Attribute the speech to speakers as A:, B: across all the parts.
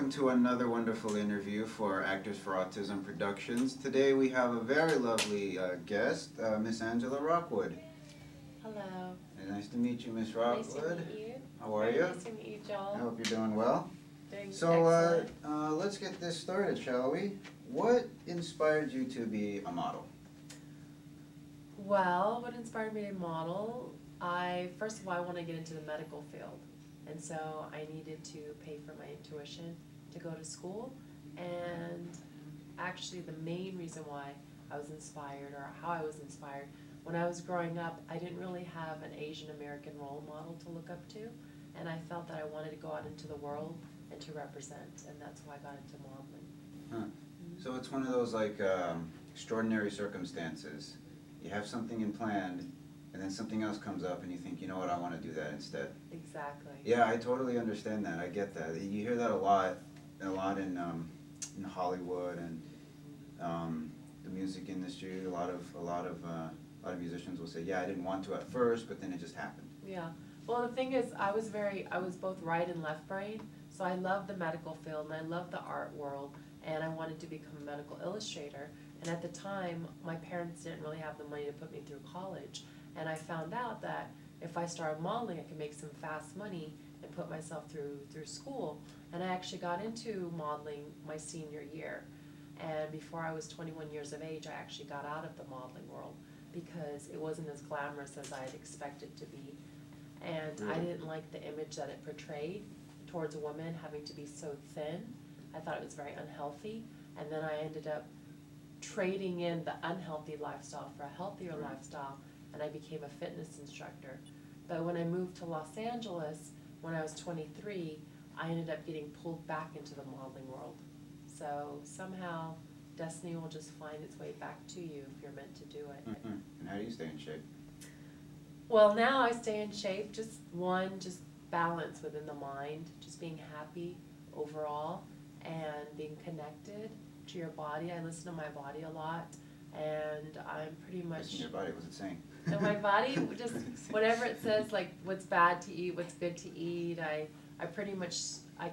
A: welcome to another wonderful interview for Actors for Autism Productions. Today we have a very lovely guest, Miss Angela Rockwood.
B: Hello.
A: Nice to meet you, Miss Rockwood.
B: Nice to meet you.
A: How are you?
B: Nice to meet you, Joel.
A: I hope you're doing well.
B: Doing
A: So
B: excellent.
A: let's get this started, shall we? What inspired you to be a model?
B: Well, what inspired me to model? First of all, I want to get into the medical field. And so I needed to pay for my tuition to go to school. And actually the main reason why I was inspired, or how I was inspired, when I was growing up, I didn't really have an Asian American role model to look up to. And I felt that I wanted to go out into the world and to represent. And that's why I got into modeling.
A: Huh. So it's one of those like extraordinary circumstances. You have something in planned, and then something else comes up and you think, you know what, I want to do that instead.
B: Exactly.
A: Yeah, I totally understand that. I get that. You hear that a lot in Hollywood and the music industry. A lot of musicians will say, yeah, I didn't want to at first, but then it just happened.
B: Yeah. Well, the thing is, I was both right and left brain, so I loved the medical field and I loved the art world, and I wanted to become a medical illustrator. And at the time, my parents didn't really have the money to put me through college. And I found out that if I started modeling, I could make some fast money and put myself through school. And I actually got into modeling my senior year. And before I was 21 years of age, I actually got out of the modeling world because it wasn't as glamorous as I had expected to be. And I didn't like the image that it portrayed towards a woman having to be so thin. I thought it was very unhealthy. And then I ended up trading in the unhealthy lifestyle for a healthier lifestyle, and I became a fitness instructor. But when I moved to Los Angeles, when I was 23, I ended up getting pulled back into the modeling world. So somehow, destiny will just find its way back to you if you're meant to do it.
A: Mm-hmm. And how do you stay in shape?
B: Well, now I stay in shape, just balance within the mind, just being happy overall, and being connected to your body. I listen to my body a lot, and I'm pretty much...
A: Listen to your body, what's it saying?
B: So my body, just whatever it says, like what's bad to eat, what's good to eat. I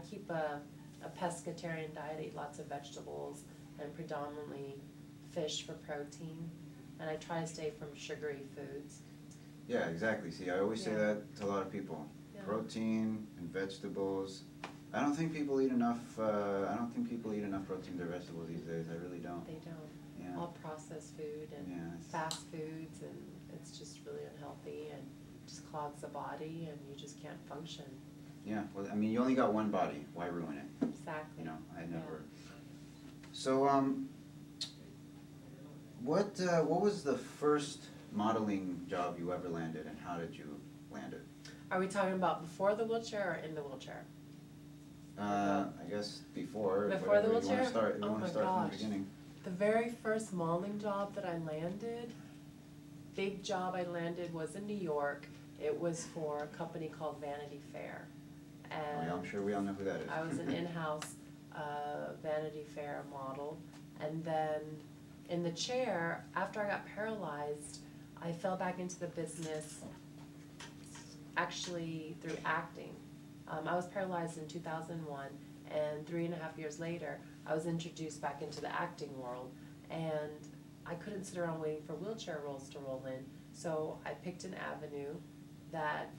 B: keep a pescatarian diet. I eat lots of vegetables and predominantly fish for protein, and I try to stay from sugary foods.
A: Yeah, exactly. See, I always say that to a lot of people.
B: Yeah.
A: Protein and vegetables. I don't think people eat enough proteins or vegetables these days. I really don't.
B: They don't.
A: Yeah.
B: All processed food and fast foods, and it's just really unhealthy and just clogs the body, and you just can't function.
A: Yeah, well, I mean, you only got one body. Why ruin it?
B: Exactly.
A: You know, I never. Yeah. So, what was the first modeling job you ever landed, and how did you land it?
B: Are we talking about before the wheelchair or in the wheelchair?
A: I guess before.
B: Before the wheelchair?
A: You want to start from the beginning.
B: The very first modeling job that I landed, big job I landed, was in New York. It was for a company called Vanity Fair. And
A: I'm sure we all know who that is.
B: I was an in-house Vanity Fair model. And then in the chair, after I got paralyzed, I fell back into the business actually through acting. I was paralyzed in 2001, and 3.5 years later, I was introduced back into the acting world, and I couldn't sit around waiting for wheelchair roles to roll in, so I picked an avenue that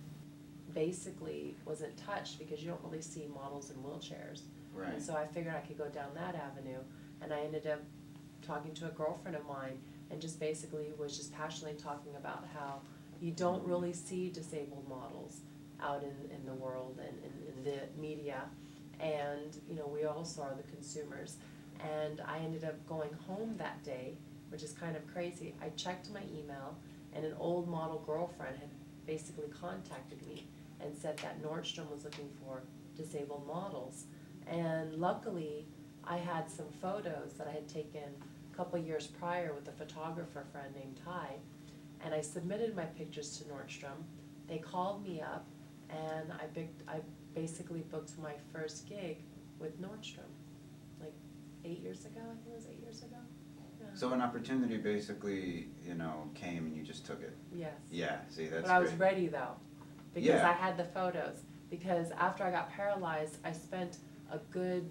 B: basically wasn't touched because you don't really see models in wheelchairs.
A: Right.
B: And so I figured I could go down that avenue, and I ended up talking to a girlfriend of mine, and just basically was just passionately talking about how you don't really see disabled models out in the world and in the media, and you know, we also are the consumers. And I ended up going home that day, which is kind of crazy. I checked my email, and an old model girlfriend had basically contacted me and said that Nordstrom was looking for disabled models. And luckily, I had some photos that I had taken a couple years prior with a photographer friend named Ty, and I submitted my pictures to Nordstrom. They called me up, and I basically booked my first gig with Nordstrom, like 8 years ago. I think it was 8 years ago. Yeah.
A: So an opportunity basically, you know, came and you just took it.
B: Yes.
A: Yeah. See, that's.
B: But I was ready though, because
A: Yeah.
B: I had the photos. Because after I got paralyzed, I spent a good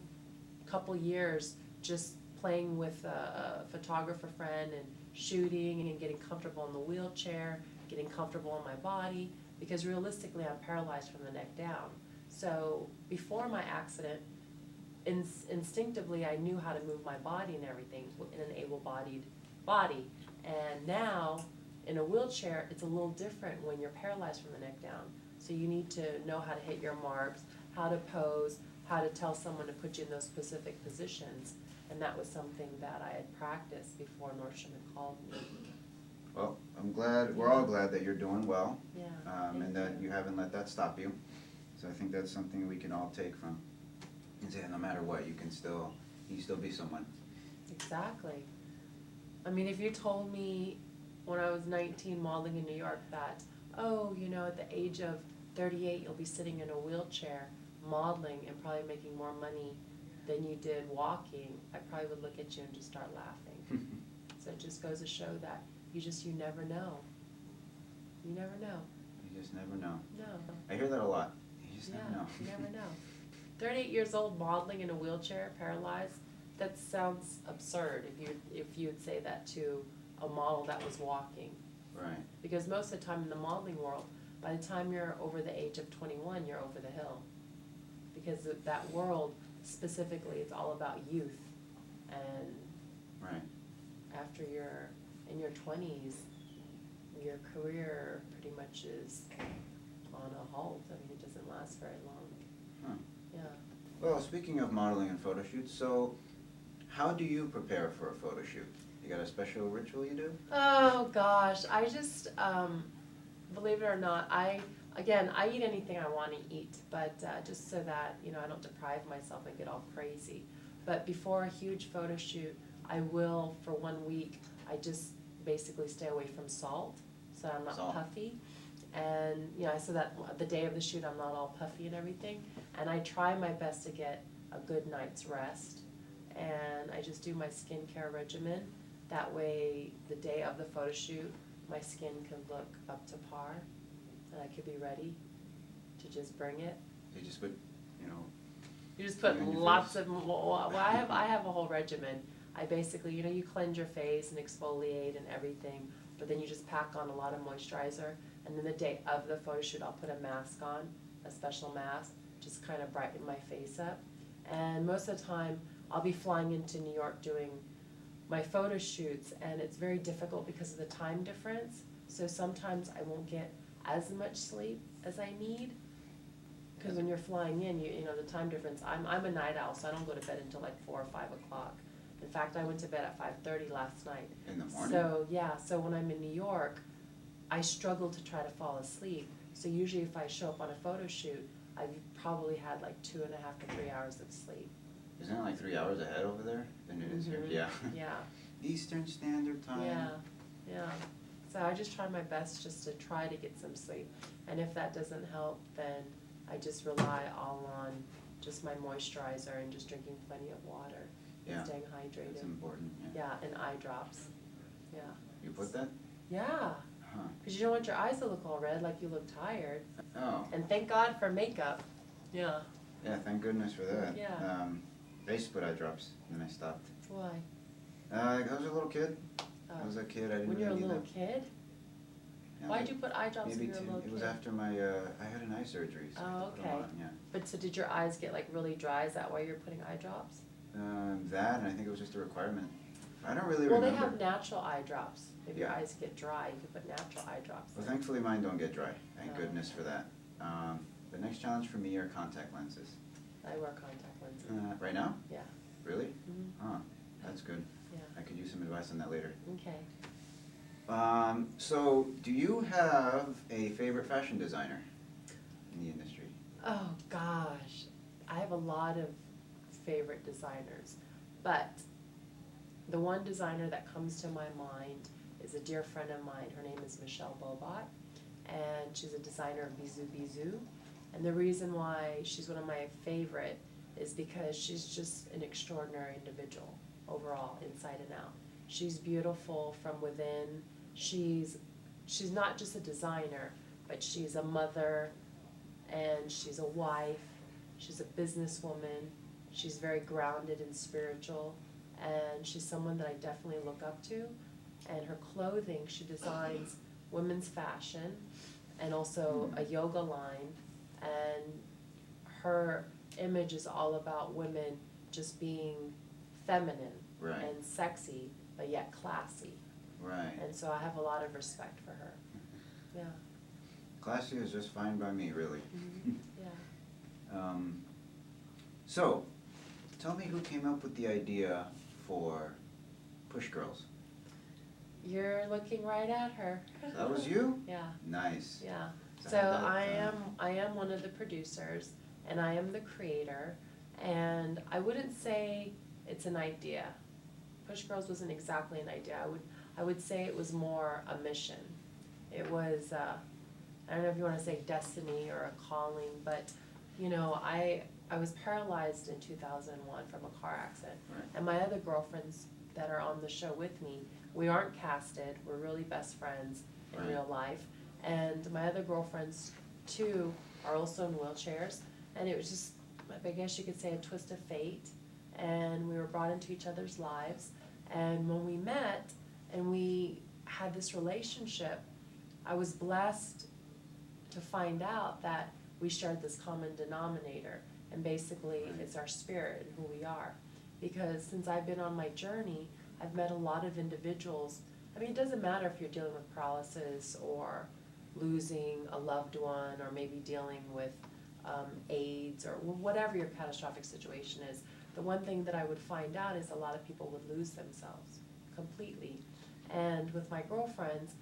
B: couple years just playing with a photographer friend and shooting and getting comfortable in the wheelchair, getting comfortable in my body, because realistically I'm paralyzed from the neck down. So before my accident, instinctively I knew how to move my body and everything in an able-bodied body. And now in a wheelchair, it's a little different when you're paralyzed from the neck down. So you need to know how to hit your marks, how to pose, how to tell someone to put you in those specific positions. And that was something that I had practiced before Nordstrom had called me.
A: Well, I'm glad, we're all glad that you're doing well.
B: Yeah.
A: And that you haven't let that stop you. So I think that's something we can all take from, and say no matter what, you can still be someone.
B: Exactly. I mean, if you told me when I was 19 modeling in New York that, oh, you know, at the age of 38 you'll be sitting in a wheelchair modeling and probably making more money than you did walking, I probably would look at you and just start laughing. So it just goes to show that you never know. You never know.
A: You just never know.
B: No.
A: I hear that a lot. You just never know.
B: You never know. 38 years old modeling in a wheelchair, paralyzed, that sounds absurd if you'd say that to a model that was walking.
A: Right.
B: Because most of the time in the modeling world, by the time you're over the age of 21, you're over the hill. Because that world, specifically, it's all about youth. And
A: right.
B: after you're in your 20s, your career pretty much is on a halt. I mean, it doesn't last very long.
A: Huh.
B: Yeah.
A: Well, speaking of modeling and photo shoots, so how do you prepare for a photo shoot? You got a special ritual you do?
B: Oh gosh, I just, believe it or not, I eat anything I want to eat, but just so that, you know, I don't deprive myself and get all crazy. But before a huge photo shoot, I will, for 1 week, I just basically stay away from salt, so I'm not puffy. And, you know, so that the day of the shoot I'm not all puffy and everything. And I try my best to get a good night's rest. And I just do my skincare regimen. That way, the day of the photo shoot, my skin can look up to par, and I could be ready to just bring it.
A: You just put, you know.
B: You just put lots of. Well, I have a whole regimen. I basically, you know, you cleanse your face and exfoliate and everything, but then you just pack on a lot of moisturizer, and then the day of the photo shoot, I'll put a mask on, a special mask, just kind of brighten my face up. And most of the time, I'll be flying into New York doing my photo shoots, and it's very difficult because of the time difference. So sometimes I won't get as much sleep as I need, because when you're flying in, you know the time difference. I'm a night owl, so I don't go to bed until like 4 or 5 o'clock. In fact, I went to bed at 5:30 last night.
A: In the morning?
B: So yeah, so when I'm in New York, I struggle to try to fall asleep. So usually if I show up on a photo shoot, I've probably had like 2.5 to 3 hours of sleep.
A: Isn't it like 3 hours ahead over there than it is here? Yeah.
B: Yeah.
A: Eastern Standard Time.
B: Yeah, yeah. So I just try my best just to try to get some sleep. And if that doesn't help, then I just rely all on just my moisturizer and just drinking plenty of water and staying hydrated.
A: That's important, yeah.
B: Yeah, and eye drops. Yeah.
A: You put that?
B: Yeah.
A: Huh.
B: Because you don't want your eyes to look all red like you look tired.
A: Oh.
B: And thank God for makeup. Yeah.
A: Yeah, thank goodness for that.
B: Yeah.
A: I used to put eye drops, and then I stopped.
B: Why?
A: I was a little kid. I was a kid, I didn't
B: When you're a
A: really need
B: little
A: them.
B: kid?
A: Yeah,
B: Why'd you put eye drops when
A: maybe
B: you were a little kid?
A: It was after my, I had an eye surgery, so I
B: Oh,
A: put them
B: okay.
A: on, yeah.
B: But so did your eyes get like really dry? Is that why you're putting eye drops?
A: That, and I think it was just a requirement. I don't really
B: Well,
A: remember.
B: they have natural eye drops. If your
A: Yeah.
B: eyes get dry, you can put natural eye drops.
A: Well, thankfully mine don't get dry. Thank
B: Oh.
A: goodness for that. The next challenge for me are contact lenses.
B: I wear contact lenses.
A: Right now?
B: Yeah.
A: Really?
B: Mhm.
A: Huh, that's good.
B: Yeah.
A: I could use some advice on that later.
B: Okay.
A: So, do you have a favorite fashion designer in the industry?
B: Oh gosh, I have a lot of favorite designers, but the one designer that comes to my mind is a dear friend of mine. Her name is Michelle Bobot, and she's a designer of Bisou Bisou. And the reason why she's one of my favorite is because she's just an extraordinary individual overall, inside and out. She's beautiful from within. She's not just a designer, but she's a mother, and she's a wife, she's a businesswoman, She's very grounded and spiritual, and she's someone that I definitely look up to. And her clothing, she designs women's fashion and also a yoga line, and her image is all about women just being feminine
A: Right.
B: and sexy, but yet classy.
A: Right.
B: And so I have a lot of respect for her. Yeah.
A: Classy is just fine by me, really.
B: Yeah.
A: So, tell me who came up with the idea for Push Girls?
B: You're looking right at her.
A: That was you?
B: Yeah.
A: Nice.
B: Yeah.
A: So
B: So
A: that,
B: I am one of the producers, and I am the creator, and I wouldn't say it's an idea. Push Girls wasn't exactly an idea. I would say it was more a mission. It was I don't know if you want to say destiny or a calling, but you know, I was paralyzed in 2001 from a car accident,
A: Right.
B: and my other girlfriends that are on the show with me, we aren't casted. We're really best friends in
A: Right.
B: real life, and my other girlfriends too are also in wheelchairs, and it was just, I guess you could say, a twist of fate, and we were brought into each other's lives, and when we met and we had this relationship, I was blessed to find out that we shared this common denominator, and basically
A: Right.
B: it's our spirit and who we are. Because since I've been on my journey, I've met a lot of individuals. I mean, it doesn't matter if you're dealing with paralysis or losing a loved one or maybe dealing with AIDS or whatever your catastrophic situation is. The one thing that I would find out is a lot of people would lose themselves completely. And with my girlfriends,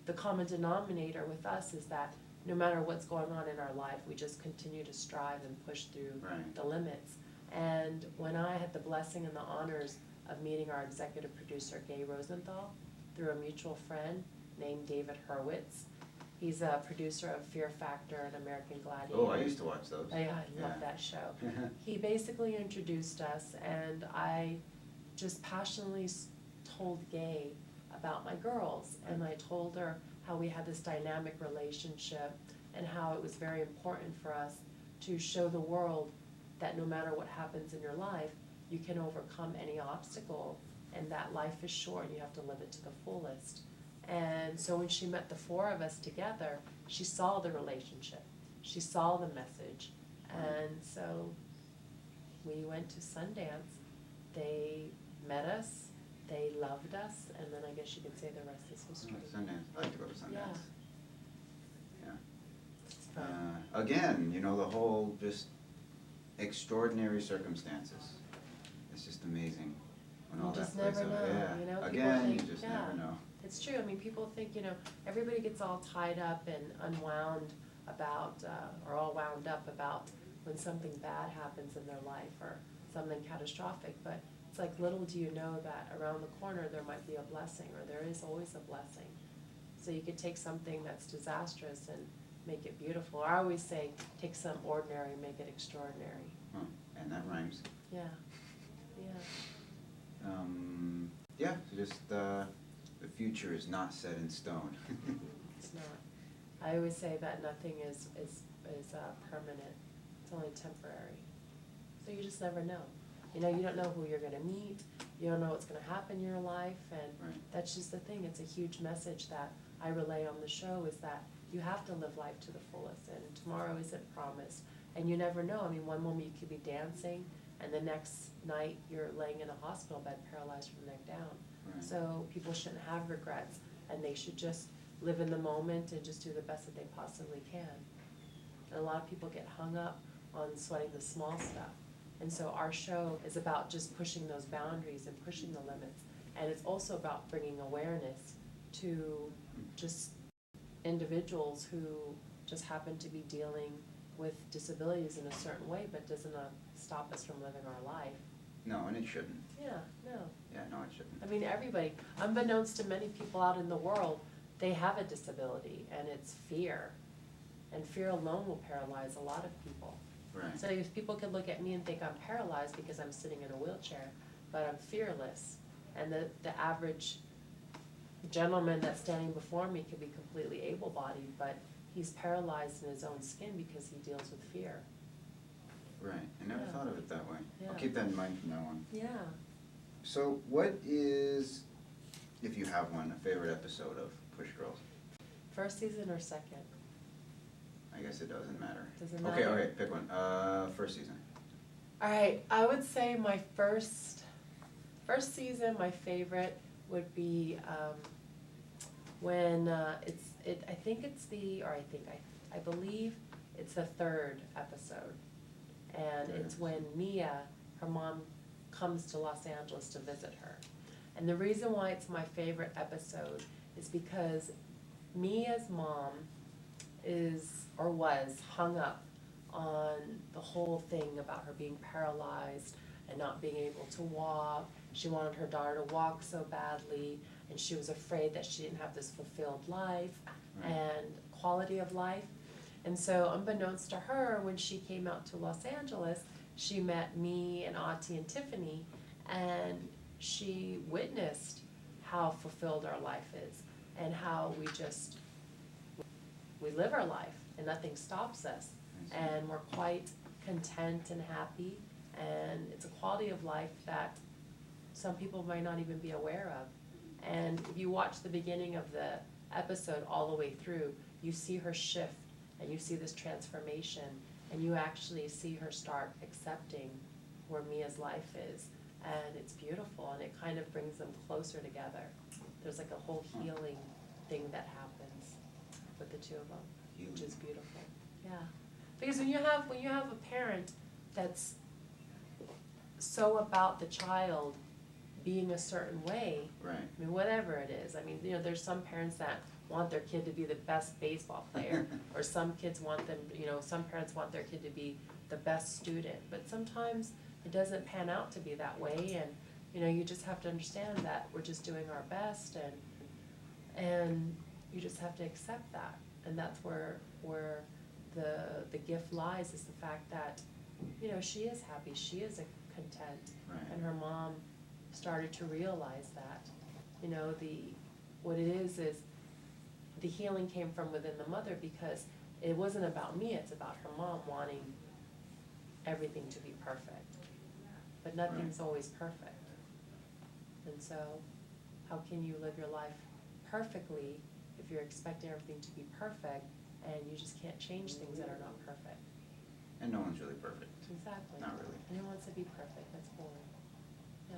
B: the common denominator with us is that no matter what's going on in our life, we just continue to strive and push through
A: Right.
B: the limits. And when I had the blessing and the honors of meeting our executive producer, Gay Rosenthal, through a mutual friend named David Hurwitz, he's a producer of Fear Factor and American Gladiator.
A: Oh, I used to watch those.
B: I love that show. He basically introduced us, and I just passionately told Gay about my girls, and I told her how we had this dynamic relationship and how it was very important for us to show the world that no matter what happens in your life, you can overcome any obstacle, and that life is short and you have to live it to the fullest. And so when she met the four of us together, she saw the relationship, she saw the message, and so we went to Sundance. They met us, they loved us, and then I guess you could say the rest is history.
A: Sundance. I like to go to Sundance. Yeah.
B: It's fun.
A: Again, you know, the whole just extraordinary circumstances. It's just amazing when all
B: You
A: that
B: just
A: plays
B: never
A: out.
B: know,
A: Yeah.
B: you know, people
A: Again, you
B: think-
A: just
B: yeah.
A: never know.
B: It's true. I mean, people think, you know, everybody gets all tied up and unwound about, or all wound up about when something bad happens in their life or something catastrophic. But it's like, little do you know that around the corner there might be a blessing, or there is always a blessing. So you could take something that's disastrous and make it beautiful. I always say, take some ordinary and make it extraordinary.
A: Huh. And that rhymes.
B: Yeah, yeah.
A: Yeah, so just the future is not set in stone.
B: It's not. I always say that nothing is permanent. It's only temporary. So you just never know. You know, you don't know who you're gonna meet. You don't know what's gonna happen in your life, and
A: Right.
B: that's just the thing. It's a huge message that I relay on the show, is that you have to live life to the fullest, and tomorrow isn't promised. And you never know. I mean, one moment you could be dancing, and the next night you're laying in a hospital bed paralyzed from the neck down.
A: Right.
B: So people shouldn't have regrets, and they should just live in the moment and just do the best that they possibly can. And a lot of people get hung up on sweating the small stuff. And so our show is about just pushing those boundaries and pushing the limits. And it's also about bringing awareness to just individuals who just happen to be dealing with disabilities in a certain way, but doesn't stop us from living our life.
A: No, and it shouldn't.
B: Yeah, no.
A: Yeah, no, it shouldn't.
B: I mean, everybody, unbeknownst to many people out in the world, they have a disability, and it's fear. And fear alone will paralyze a lot of people.
A: Right.
B: So if people could look at me and think I'm paralyzed because I'm sitting in a wheelchair, but I'm fearless, and the average gentleman that's standing before me could be completely able-bodied, but he's paralyzed in his own skin because he deals with fear.
A: Right, I never
B: Yeah.
A: thought of it that way. I'll
B: Yeah.
A: keep that in mind from now on.
B: Yeah.
A: So what is, if you have one, a favorite episode of Push Girls?
B: First season or second?
A: I guess it doesn't matter.
B: Does it
A: Okay,
B: matter?
A: okay, pick one. First season.
B: All right, I would say my first season, my favorite would be when I believe it's the third episode, and it's when Mia, her mom, comes to Los Angeles to visit her, and the reason why it's my favorite episode is because Mia's mom was hung up on the whole thing about her being paralyzed and not being able to walk. She wanted her daughter to walk so badly, and she was afraid that she didn't have this fulfilled life and quality of life. And so unbeknownst to her, when she came out to Los Angeles, she met me and Auntie and Tiffany, and she witnessed how fulfilled our life is and how we live our life and nothing stops us. And we're quite content and happy, and it's a quality of life that some people might not even be aware of. And if you watch the beginning of the episode all the way through, you see her shift, and you see this transformation, and you actually see her start accepting where Mia's life is, and it's beautiful, and it kind of brings them closer together. There's like a whole healing thing that happens with the two of them, which is beautiful. Yeah. Because when you have a parent that's so about the child being a certain way,
A: Right.
B: I mean, whatever it is. I mean, there's some parents that want their kid to be the best baseball player, or some kids want them, some parents want their kid to be the best student. But sometimes it doesn't pan out to be that way, and you just have to understand that we're just doing our best, and you just have to accept that. And that's where the gift lies, is the fact that, she is happy, she is content.
A: Right.
B: And her mom started to realize that. What it is the healing came from within the mother, because it wasn't about me, it's about her mom wanting everything to be perfect. But nothing's always perfect. And so, how can you live your life perfectly if you're expecting everything to be perfect, and you just can't change things that are not perfect?
A: And no one's really perfect.
B: Exactly.
A: Not really.
B: And who wants to be perfect? That's boring. Yeah.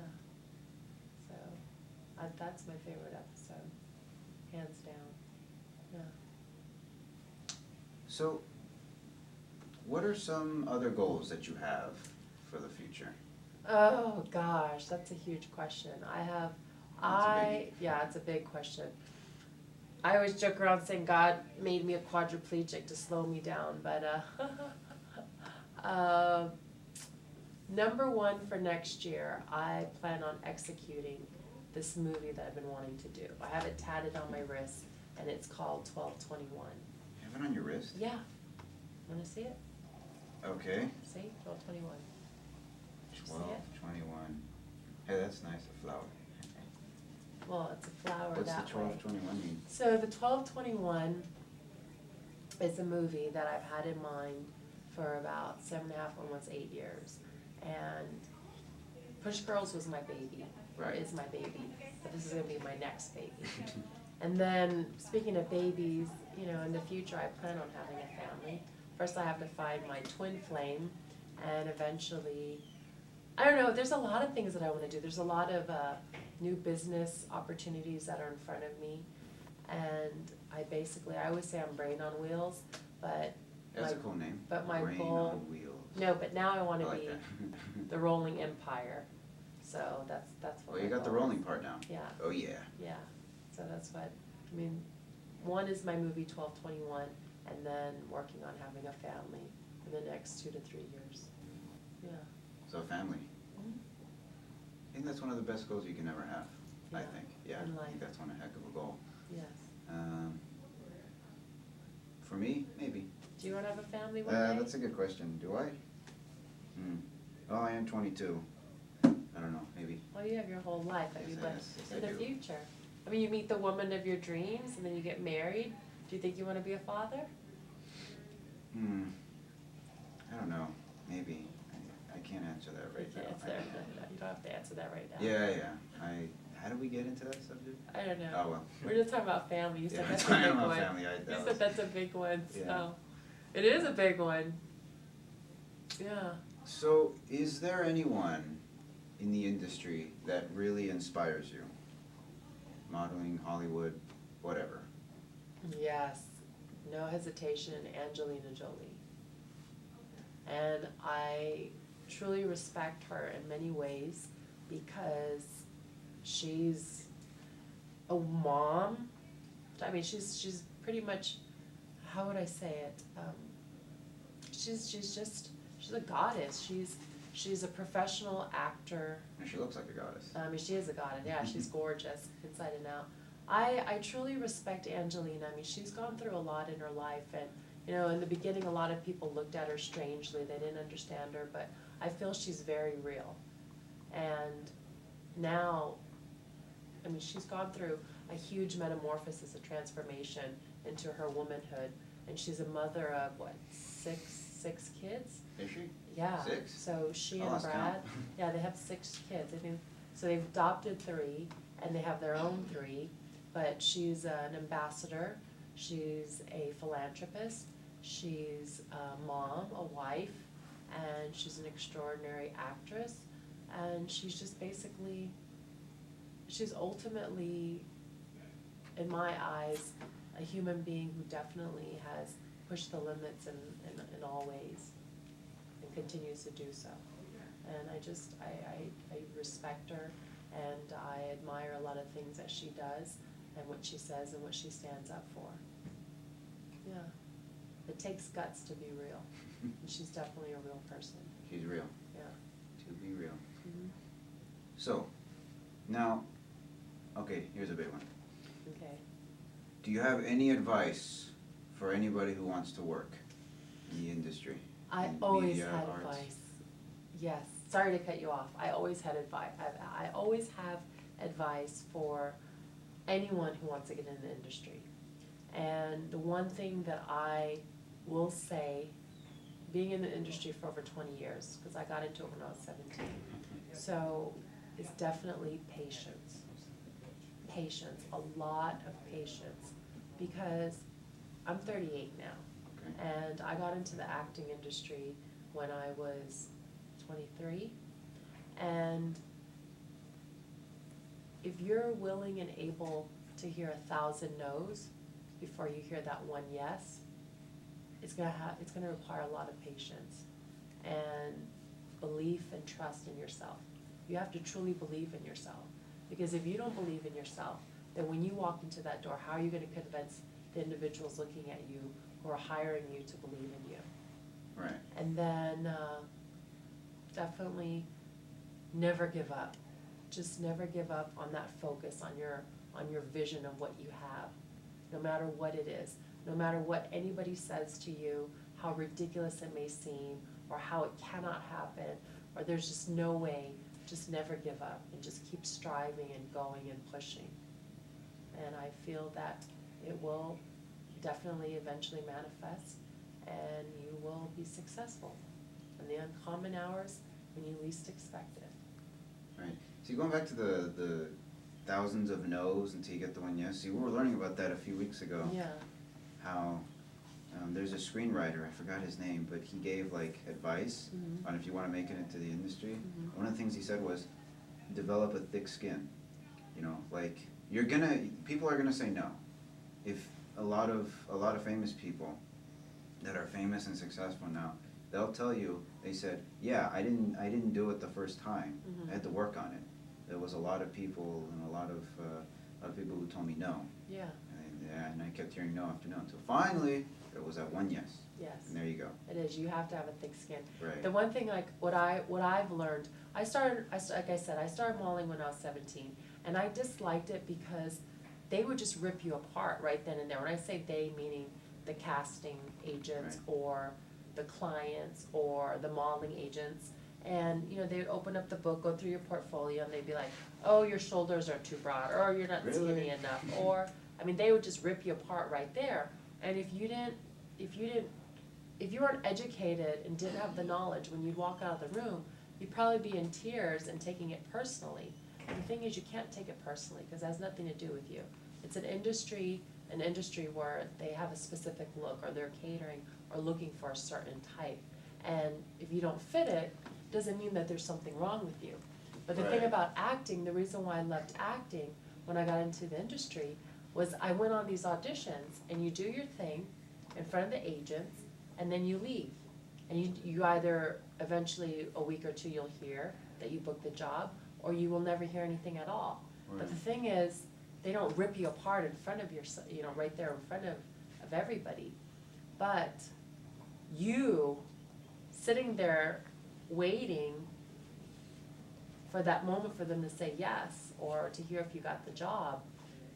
B: So, that's my favorite episode, hands down. Yeah.
A: So, what are some other goals that you have for the future?
B: Oh gosh, that's a huge question.
A: That's
B: It's a big question. I always joke around saying God made me a quadriplegic to slow me down, but number one for next year, I plan on executing this movie that I've been wanting to do. I have it tatted on my wrist, and it's called 1221.
A: You have it on your wrist?
B: Yeah. Want to see it?
A: Okay.
B: See? 1221.
A: 1221. Hey, that's nice, a flower.
B: Well, it's a flower
A: What's
B: that
A: the
B: way.
A: 1221 mean?
B: So the 1221 is a movie that I've had in mind for about 7.5, almost 8 years. And Push Girls was my baby, or is my baby, but this is gonna be my next baby. And then, speaking of babies, in the future I plan on having a family. First I have to find my twin flame, and eventually, I don't know, there's a lot of things that I wanna do. There's a lot of new business opportunities that are in front of me. And I always say I'm brain on wheels, but
A: That's a cool name.
B: but my
A: Brain
B: goal-
A: on wheels.
B: no, but now I wanna
A: I like
B: be
A: that.
B: the rolling empire. So that's what
A: Well,
B: my
A: you got the
B: goal is.
A: rolling part now.
B: Yeah,
A: Oh, yeah.
B: yeah. So that's one is my movie 1221, and then working on having a family in the next 2 to 3 years. Yeah.
A: So family.
B: Mhm.
A: I think that's one of the best goals you can ever have, I
B: Yeah,
A: think. Yeah,
B: in
A: I
B: life.
A: think that's one heck of a goal.
B: Yes.
A: For me, maybe.
B: Do you want to have a family one day?
A: That's a good question. Do I? Oh, I am 22. I don't know, maybe.
B: Well, you have your whole life.
A: Yes,
B: But
A: yes,
B: in
A: I
B: the
A: do.
B: future. You meet the woman of your dreams, and then you get married. Do you think you want to be a father?
A: I don't know, maybe. can't answer that right now.
B: You don't have to answer that right now.
A: Yeah. How did we get into that subject?
B: I don't know.
A: Oh, well.
B: We're just talking about family. You said
A: Yeah,
B: that's a
A: talking
B: big
A: about
B: one.
A: family,
B: You said that's a big one,
A: Yeah.
B: so. It is a big one. Yeah.
A: So, is there anyone in the industry that really inspires you? Modeling, Hollywood, whatever.
B: Yes. No hesitation, Angelina Jolie. And I truly respect her in many ways because she's a mom. I mean, she's pretty much, how would I say it? She's a goddess. She's a professional actor.
A: And she looks like a goddess.
B: I mean, she is a goddess. Yeah, she's gorgeous inside and out. I truly respect Angelina. I mean, she's gone through a lot in her life, and you know, in the beginning, a lot of people looked at her strangely. They didn't understand her, but I feel she's very real. And now, I mean, she's gone through a huge metamorphosis, a transformation into her womanhood, and she's a mother of what, six kids?
A: Is she?
B: Yeah.
A: 6?
B: So she
A: I
B: and
A: lost
B: Brad,
A: count.
B: yeah, they have 6 kids. I think so. They've adopted 3, and they have their own 3. But she's an ambassador. She's a philanthropist. She's a mom, a wife, and she's an extraordinary actress. And she's just basically, she's ultimately, in my eyes, a human being who definitely has pushed the limits in all ways and continues to do so. And I respect her, and I admire a lot of things that she does and what she says and what she stands up for. Yeah. It takes guts to be real. And she's definitely a real person.
A: She's real.
B: Yeah.
A: To be real.
B: Mm-hmm.
A: So, now, okay, here's a big one.
B: Okay.
A: Do you have any advice for anybody who wants to work in the industry?
B: I
A: in
B: always
A: media,
B: had
A: arts?
B: advice. Yes. Sorry to cut you off. I always had advice. I always have advice for anyone who wants to get in the industry. And the one thing that I will say, being in the industry for over 20 years, because I got into it when I was 17, so it's definitely patience. Patience, a lot of patience, because I'm 38 now,
A: Okay.
B: and I got into the acting industry when I was 23, and if you're willing and able to hear 1,000 no's before you hear that one yes, it's gonna require a lot of patience and belief and trust in yourself. You have to truly believe in yourself, because if you don't believe in yourself, then when you walk into that door, how are you gonna convince the individuals looking at you who are hiring you to believe in you?
A: Right.
B: And then definitely never give up. Just never give up on that focus, on your vision of what you have, no matter what it is, no matter what anybody says to you, how ridiculous it may seem, or how it cannot happen, or there's just no way. Just never give up and just keep striving and going and pushing. And I feel that it will definitely eventually manifest, and you will be successful in the uncommon hours when you least expect it.
A: Right. See, going back to the thousands of no's until you get the one yes. See, we were learning about that a few weeks ago.
B: Yeah.
A: How there's a screenwriter, I forgot his name, but he gave like advice
B: Mhm.
A: on if you want to make it into the industry.
B: Mhm.
A: One of the things he said was develop a thick skin. You know, like people are gonna say no. If a lot of famous people that are famous and successful now, they'll tell you, they said, yeah, I didn't do it the first time.
B: Mhm.
A: I had to work on it. There was a lot of people and a lot of people who told me no.
B: Yeah.
A: And I kept hearing no after no until finally there was that one yes.
B: Yes.
A: And there you go.
B: It is. You have to have a thick skin.
A: Right.
B: The one thing, like what I've learned, like I said, I started modeling when I was 17, and I disliked it because they would just rip you apart right then and there. When I say they, meaning the casting agents
A: Right.
B: or the clients or the modeling agents. And, you know, they would open up the book, go through your portfolio, and they'd be like, oh, your shoulders are too broad, or you're not
A: Really?
B: skinny enough, or, I mean, they would just rip you apart right there. And if you weren't educated and didn't have the knowledge, when you'd walk out of the room, you'd probably be in tears and taking it personally. And the thing is, you can't take it personally because it has nothing to do with you. It's an industry where they have a specific look, or they're catering or looking for a certain type. And if you don't fit it, doesn't mean that there's something wrong with you. But the thing
A: Right.
B: about acting, the reason why I loved acting when I got into the industry was I went on these auditions, and you do your thing in front of the agents, and then you leave. And you either, eventually, a week or two, you'll hear that you booked the job, or you will never hear anything at all.
A: Right.
B: But the thing is, they don't rip you apart in front of your, right there in front of everybody. But you, sitting there waiting for that moment for them to say yes, or to hear if you got the job,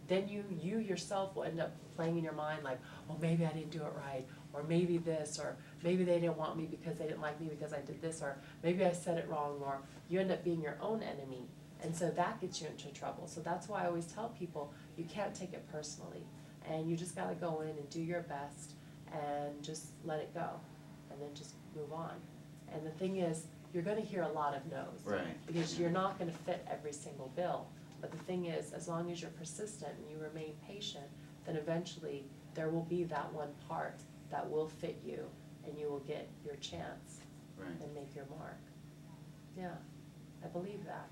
B: then you yourself will end up playing in your mind like, oh, maybe I didn't do it right, or maybe this, or maybe they didn't want me because they didn't like me because I did this, or maybe I said it wrong, or you end up being your own enemy. And so that gets you into trouble. So that's why I always tell people, you can't take it personally. And you just gotta go in and do your best and just let it go. And then just move on. And the thing is, you're gonna hear a lot of no's.
A: Right.
B: Because you're not gonna fit every single bill. But the thing is, as long as you're persistent and you remain patient, then eventually there will be that one part that will fit you, and you will get your chance.
A: Right.
B: And make your mark. Yeah, I believe that.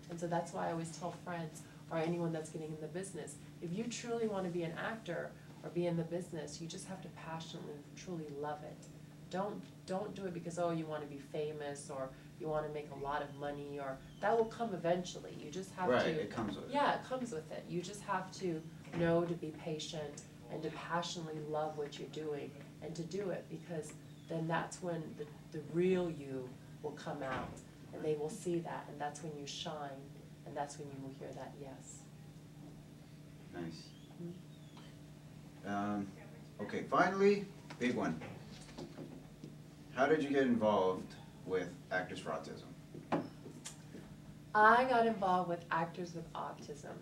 B: And so that's why I always tell friends, or anyone that's getting in the business, if you truly want to be an actor or be in the business, you just have to passionately, truly love it. Don't do it because, oh, you want to be famous, or you want to make a lot of money, or that will come eventually. You just have
A: Right,
B: to.
A: it comes with it.
B: Yeah, it comes with it. You just have to know to be patient and to passionately love what you're doing and to do it, because then that's when the real you will come out, and they will see that, and that's when you shine, and that's when you will hear that yes.
A: Nice. Okay, finally, big one. How did you get involved with Actors for Autism?
B: I got involved with Actors with Autism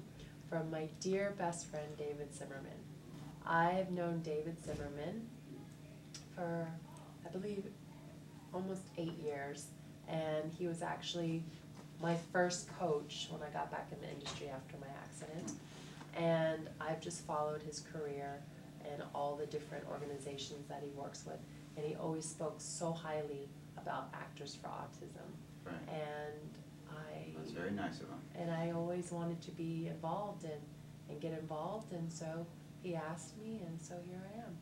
B: from my dear best friend, David Zimmerman. I have known David Zimmerman for, I believe, almost 8 years, and he was actually my first coach when I got back in the industry after my accident. And I've just followed his career and all the different organizations that he works with, and he always spoke so highly about Actors for Autism.
A: Right. That's very nice of him.
B: And I always wanted to be involved and get involved, and so he asked me, and so here I am.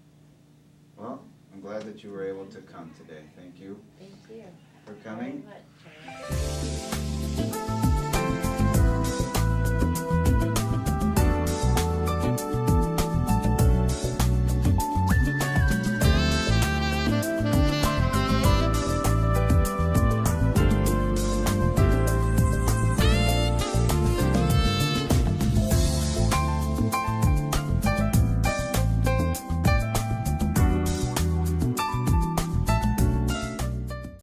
A: Well, I'm glad that you were able to come today. Thank you
B: Thank you
A: for coming.
B: very much.